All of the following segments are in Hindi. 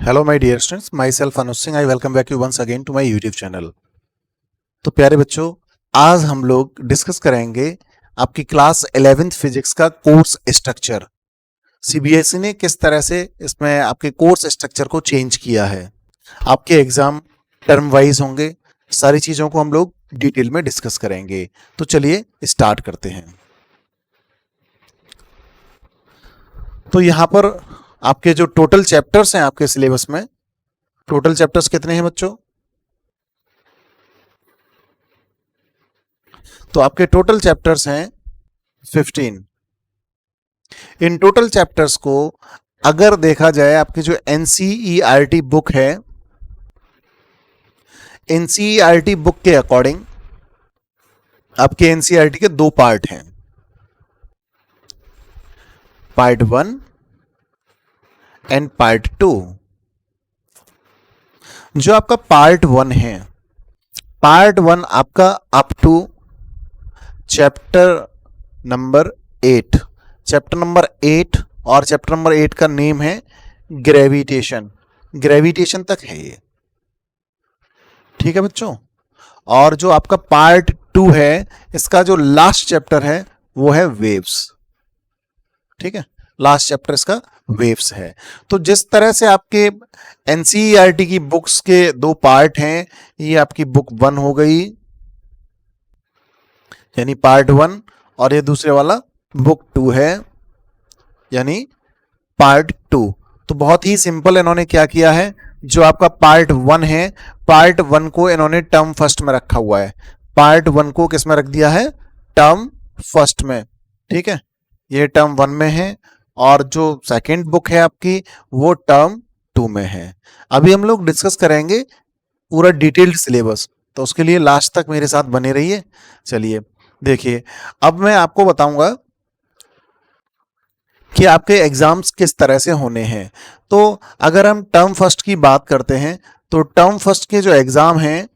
Hello my dear students, myself Anuj Singh. I welcome back you once again to my YouTube channel. तो प्यारे बच्चों, आज हम लोग डिस्कस करेंगे आपकी क्लास 11th फिजिक्स का कोर्स स्ट्रक्चर। सीबीएसई ने किस तरह से इसमें आपके कोर्स स्ट्रक्चर को चेंज किया है। आपके एग्जाम टर्म वाइज होंगे, सारी चीजों को हम लोग डिटेल में डिस्कस करेंगे। तो चलिए स्टार्ट करते हैं। तो यहां पर आपके जो टोटल चैप्टर्स हैं आपके सिलेबस में, टोटल चैप्टर्स कितने हैं बच्चों? तो आपके टोटल चैप्टर्स हैं 15। इन टोटल चैप्टर्स को अगर देखा जाए, आपकी जो एनसीईआरटी बुक है, एनसीईआरटी बुक के अकॉर्डिंग आपके एनसीईआरटी के दो पार्ट हैं, पार्ट 1 एंड पार्ट 2। जो आपका पार्ट 1 है, पार्ट 1 आपका up to chapter number 8, chapter number 8, और चैप्टर नंबर 8 का नेम है ग्रेविटेशन। ग्रेविटेशन तक है ये, ठीक है बच्चों। और जो आपका पार्ट 2 है, इसका जो लास्ट चैप्टर है वो है वेव्स, ठीक है। लास्ट चैप्टर इसका वेव्स है। तो जिस तरह से आपके एनसीईआरटी की बुक्स के दो पार्ट हैं, ये आपकी बुक 1 हो गई, यानी पार्ट 1, और ये दूसरे वाला बुक 2 है, यानी पार्ट 2। तो बहुत ही सिंपल इन्होंने क्या किया है, जो आपका पार्ट 1 है, पार्ट 1 को इन्होंने टर्म फर्स्ट में रखा हुआ है। पार्ट 1 को किस में रख दिया है? टर्म फर्स्ट में, ठीक है। ये टर्म 1 में है, और जो सेकंड बुक है आपकी वो टर्म 2 में है। अभी हम लोग डिस्कस करेंगे पूरा डिटेल्ड सिलेबस, तो उसके लिए लास्ट तक मेरे साथ बने रहिए। चलिए देखिए, अब मैं आपको बताऊंगा कि आपके एग्जाम्स किस तरह से होने हैं। तो अगर हम टर्म फर्स्ट की बात करते हैं, तो टर्म फर्स्ट के जो एग्जाम हैं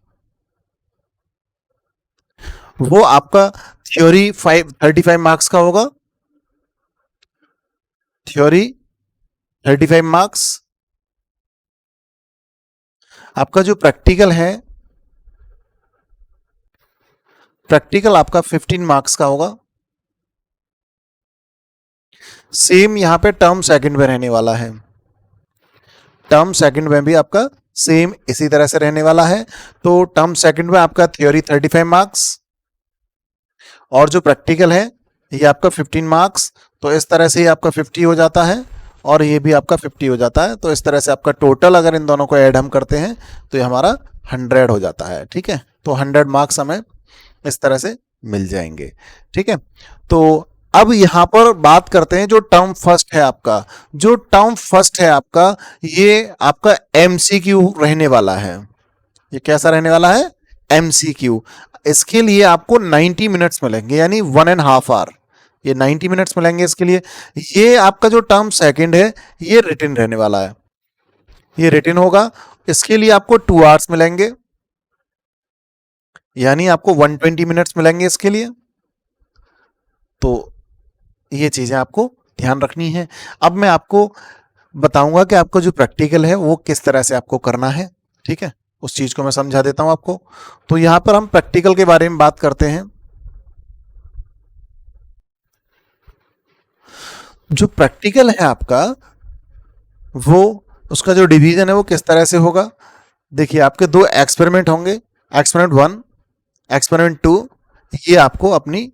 वो आपका थ्योरी 35 मार्क्स का होगा, थ्योरी 35 मार्क्स। आपका जो प्रैक्टिकल है, प्रैक्टिकल आपका 15 मार्क्स का होगा। सेम यहां पे टर्म सेकंड में रहने वाला है, टर्म सेकंड में भी आपका सेम इसी तरह से रहने वाला है। तो टर्म सेकंड में आपका थ्योरी 35 मार्क्स, और जो प्रैक्टिकल है ये आपका 15 मार्क्स। तो इस तरह से ये आपका 50 हो जाता है, और ये भी आपका 50 हो जाता है। तो इस तरह से आपका टोटल अगर इन दोनों को ऐड हम करते हैं तो ये हमारा 100 हो जाता है, ठीक है। तो 100 मार्क्स हमें इस तरह से मिल जाएंगे, ठीक है। तो अब यहां पर बात करते हैं जो टर्म फर्स्ट है आपका, जो टर्म फर्स्ट है आपका, ये आपका एमसीक्यू रहने वाला है। ये कैसा रहने वाला है? एमसीक्यू। इसके लिए आपको 90 मिनट्स मिलेंगे, यानी 1.5 आवर, ये 90 मिनट्स मिलेंगे इसके लिए। ये आपका जो टर्म सेकंड है ये रिटन रहने वाला है, ये रिटन होगा। इसके लिए आपको 2 आवर्स मिलेंगे, यानी आपको 120 मिनट्स मिलेंगे इसके लिए। तो ये चीजें आपको ध्यान रखनी है। अब मैं आपको बताऊंगा कि आपको जो प्रैक्टिकल है वो किस तरह से आपको करना है, ठीक है। उस चीज को मैं समझा देता हूं आपको। तो यहां पर हम प्रैक्टिकल के बारे में बात करते हैं। जो प्रैक्टिकल है आपका, वो उसका जो डिवीजन है वो किस तरह से होगा। देखिए, आपके दो एक्सपेरिमेंट होंगे, एक्सपेरिमेंट 1, एक्सपेरिमेंट 2। ये आपको अपनी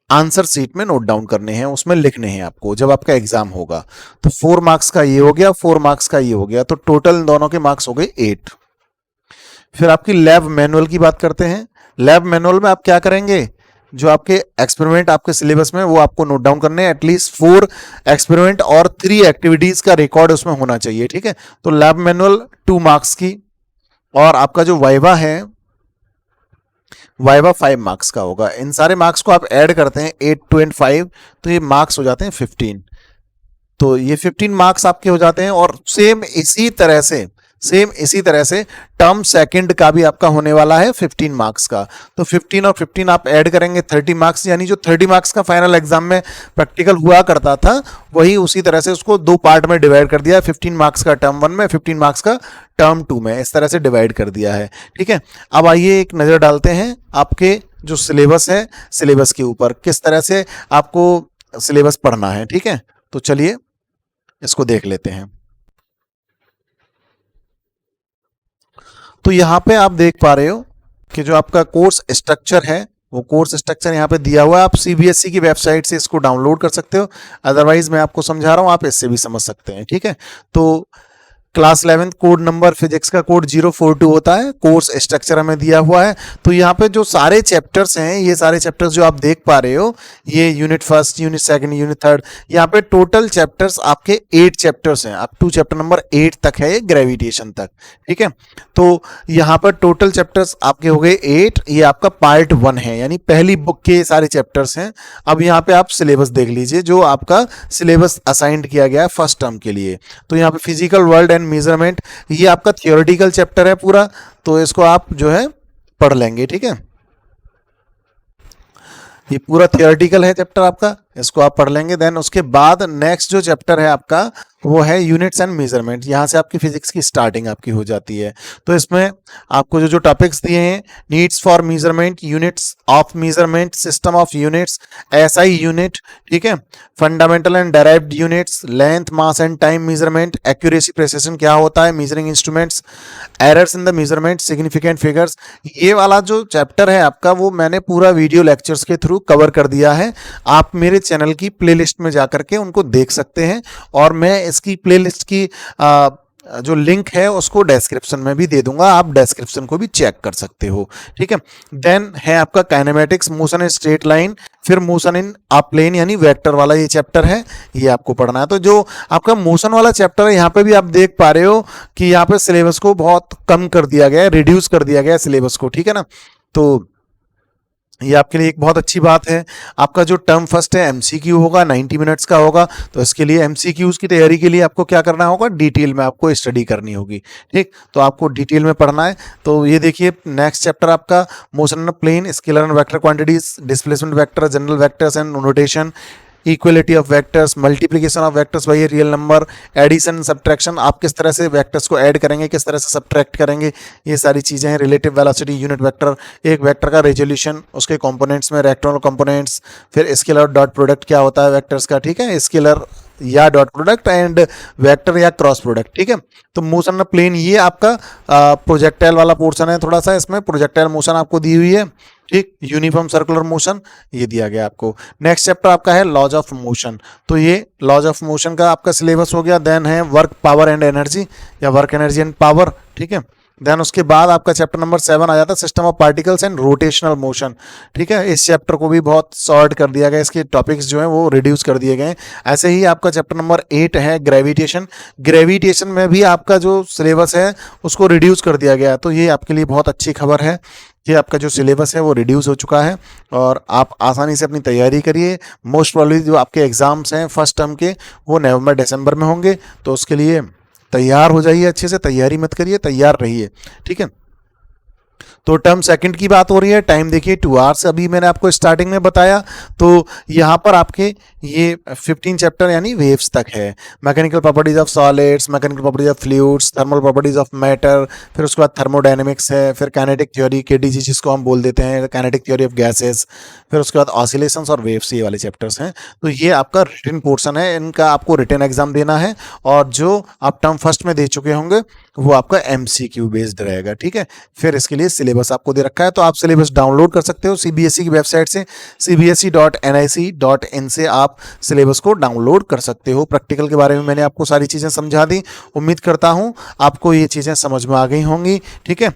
आंसर शीट में नोट डाउन करने हैं, उसमें लिखने हैं आपको जब आपका एग्जाम होगा। तो 4 मार्क्स का ये हो गया, 4 मार्क्स का ये हो गया, तो टोटल दोनों के मार्क्स हो गए 8। फिर आपकी लैब मैनुअल की बात करते हैं। लैब मैनुअल में आप क्या करेंगे, जो आपके एक्सपेरिमेंट आपके सिलेबस में वो आपको नोट डाउन करने हैं। एटलीस्ट 4 एक्सपेरिमेंट और 3 एक्टिविटीज का रिकॉर्ड उसमें होना चाहिए, ठीक है। तो लैब मैनुअल 2 मार्क्स की, और आपका जो वाइवा है, वाइवा 5 मार्क्स का होगा। इन सारे मार्क्स को आप ऐड करते हैं, 8, 2 एंड 5, तो ये मार्क्स हो जाते हैं 15। तो ये 15 मार्क्स आपके हो जाते हैं। और सेम इसी तरह से सेम इसी तरह से टर्म सेकंड का भी आपका होने वाला है 15 मार्क्स का। तो 15 और 15 आप ऐड करेंगे 30 मार्क्स, यानी जो 30 मार्क्स का फाइनल एग्जाम में प्रैक्टिकल हुआ करता था वही उसी तरह से उसको 2 पार्ट में डिवाइड कर दिया है। 15 मार्क्स का टर्म 1 में, 15 मार्क्स का टर्म 2 में, इस तरह से डिवाइड कर दिया है। ठीक है, अब आइए एक नज़र डालते हैं आपके जो सिलेबस है, सिलेबस के ऊपर किस तरह से आपको सिलेबस पढ़ना है। ठीक है, तो चलिए इसको देख लेते हैं। तो यहाँ पे आप देख पा रहे हो कि जो आपका कोर्स स्ट्रक्चर है वो कोर्स स्ट्रक्चर यहाँ पे दिया हुआ है। आप सीबीएसई की वेबसाइट से इसको डाउनलोड कर सकते हो, अदरवाइज मैं आपको समझा रहा हूँ, आप इससे भी समझ सकते हैं। ठीक है, तो क्लास 11 कोड नंबर फिजिक्स का कोड 042 होता है, कोर्स स्ट्रक्चर हमें दिया हुआ है। तो यहाँ पे जो सारे चैप्टर्स हैं, ये सारे चैप्टर्स जो आप देख पा रहे हो, ये unit first, unit second, unit third, यहाँ पे टोटल चैप्टर्स आपके 8 चैप्टर्स हैं, अप टू चैप्टर नंबर 8 तक है ये ग्रेविटेशन तक। ठीक है, तो यहाँ पर टोटल चैप्टर्स आपके हो गए 8, ये आपका पार्ट 1 है, यानी पहली बुक के सारे चैप्टर्स हैं। अब यहाँ पे आप सिलेबस देख लीजिए, जो आपका सिलेबस असाइंड किया गया है फर्स्ट टर्म के लिए। तो यहाँ पे फिजिकल वर्ल्ड एंड मेजरमेंट, ये आपका थियोरेटिकल चैप्टर है पूरा, तो इसको आप जो है पढ़ लेंगे। ठीक है, ये पूरा थियोरेटिकल है चैप्टर आपका, इसको आप पढ़ लेंगे। देन उसके बाद नेक्स्ट जो चैप्टर है आपका वो है यूनिट्स एंड मेजरमेंट, यहाँ से आपकी फिजिक्स की स्टार्टिंग आपकी हो जाती है। तो इसमें आपको जो जो टॉपिक्स दिए हैं, needs for measurement, units of measurement, system of units, SI unit, ठीक है, fundamental and derived units, length, mass and time measurement, accuracy precision क्या होता है, measuring instruments, errors in the measurement, significant figures, ये वाला जो चैप्टर है आपका वो मैंने पूरा वीडियो लेक्चर्स के थ्रू कवर कर दिया है। आप मेरे चैनल की प्लेलिस्ट में जाकर के उनको देख सकते हैं, और मैं इसकी प्लेलिस्ट की जो लिंक है उसको डिस्क्रिप्शन में भी दे दूंगा, आप डिस्क्रिप्शन को भी चेक कर सकते हो। ठीक है, देन है आपका kinematics, motion in straight line, फिर मोशन इन अप प्लेन यानी वेक्टर वाला ये चैप्टर है, ये आपको पढ़ना है। तो जो आपका मोशन वाला चैप्टर है यहाँ पे भी आप देख पा रहे हो कि यहाँ पे सिलेबस को बहुत कम कर दिया गया है, रिड्यूस कर दिया गया है सिलेबस को। ठीक है ना, तो ये आपके लिए एक बहुत अच्छी बात है। आपका जो टर्म फर्स्ट है एमसीक्यू होगा, 90 मिनट्स का होगा, तो इसके लिए एमसीक्यूज की तैयारी के लिए आपको क्या करना होगा, डिटेल में आपको स्टडी करनी होगी। ठीक, तो आपको डिटेल में पढ़ना है। तो ये देखिए नेक्स्ट चैप्टर आपका motion of plane, scalar and vector quantities, displacement vector, general vectors and notation, equality of vectors, multiplication of vectors by real number, addition, subtraction, आप किस तरह से वेक्टर्स को ऐड करेंगे, किस तरह से सब्ट्रैक्ट करेंगे, ये सारी चीज़ें हैं। रिलेटिव वेलोसिटी, यूनिट वेक्टर, एक वेक्टर का रेजोल्यूशन, उसके कंपोनेंट्स में रेक्टेंगुलर कंपोनेंट्स, फिर स्केलर डॉट प्रोडक्ट क्या होता है वेक्टर्स का। ठीक है, स्केलर या डॉट प्रोडक्ट एंड वेक्टर या क्रॉस प्रोडक्ट। ठीक है, तो मोशन ऑफ प्लेन ये आपका प्रोजेक्टाइल वाला पोर्शन है, थोड़ा सा इसमें प्रोजेक्टाइल मोशन आपको दी हुई है। ठीक, यूनिफॉर्म सर्कुलर मोशन ये दिया गया आपको। नेक्स्ट चैप्टर आपका है लॉज ऑफ मोशन, तो ये लॉज ऑफ मोशन का आपका सिलेबस हो गया। देन है वर्क, पावर एंड एनर्जी या वर्क, एनर्जी एंड पावर। ठीक है, देन उसके बाद आपका चैप्टर नंबर 7 आ जाता है system of particles and rotational motion. ठीक है, इस चैप्टर को भी बहुत शॉर्ट कर दिया गया, इसके टॉपिक्स जो हैं वो रिड्यूस कर दिए गए। ऐसे ही आपका चैप्टर नंबर 8 है ग्रेविटेशन, ग्रेविटेशन में भी आपका जो सिलेबस है उसको रिड्यूस कर दिया गया। तो ये आपके लिए बहुत अच्छी खबर है कि आपका जो सिलेबस है वो रिड्यूस हो चुका है और आप आसानी से अपनी तैयारी करिए। मोस्ट प्रॉब्ली जो आपके एग्जाम्स हैं फर्स्ट टर्म के वो नवंबर दिसंबर में होंगे, तो उसके लिए तैयार हो जाइए, अच्छे से तैयारी मत करिए, तैयार रहिए। ठीक है, तो टर्म सेकंड की बात हो रही है, टाइम देखिए 2 आवर्स अभी मैंने आपको स्टार्टिंग में बताया। तो यहाँ पर आपके ये 15 चैप्टर यानी वेव्स तक है, mechanical properties of solids, mechanical properties of fluids, thermal properties of matter, फिर उसके बाद थर्मोडायनेमिक्स है, फिर काइनेटिक थ्योरी केडीजी जिसको हम बोल देते हैं, काइनेटिक थ्योरी ऑफ गैसेस, फिर उसके बाद ऑसिलेशंस और वेव्स, ये वाले चैप्टर्स हैं। तो ये आपका रिटन पोर्शन है, इनका आपको रिटन एग्जाम देना है, और जो आप टर्म फर्स्ट में दे चुके होंगे वो आपका एमसीक्यू बेस्ड रहेगा। ठीक है, फिर इसके लिए सिलेबस आपको दे रखा है, तो आप सिलेबस डाउनलोड कर सकते हो सीबीएसई की वेबसाइट से, cbse.nic.in से आप सिलेबस को डाउनलोड कर सकते हो। प्रैक्टिकल के बारे में मैंने आपको सारी चीज़ें समझा दी, उम्मीद करता हूँ आपको ये चीज़ें समझ में आ गई होंगी। ठीक है,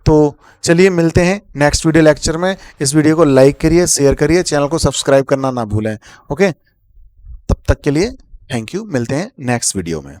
तो चलिए मिलते हैं नेक्स्ट वीडियो लेक्चर में। इस वीडियो को लाइक करिए, शेयर करिए, चैनल को सब्सक्राइब करना ना भूलें। ओके, तब तक के लिए थैंक यू, मिलते हैं नेक्स्ट वीडियो में।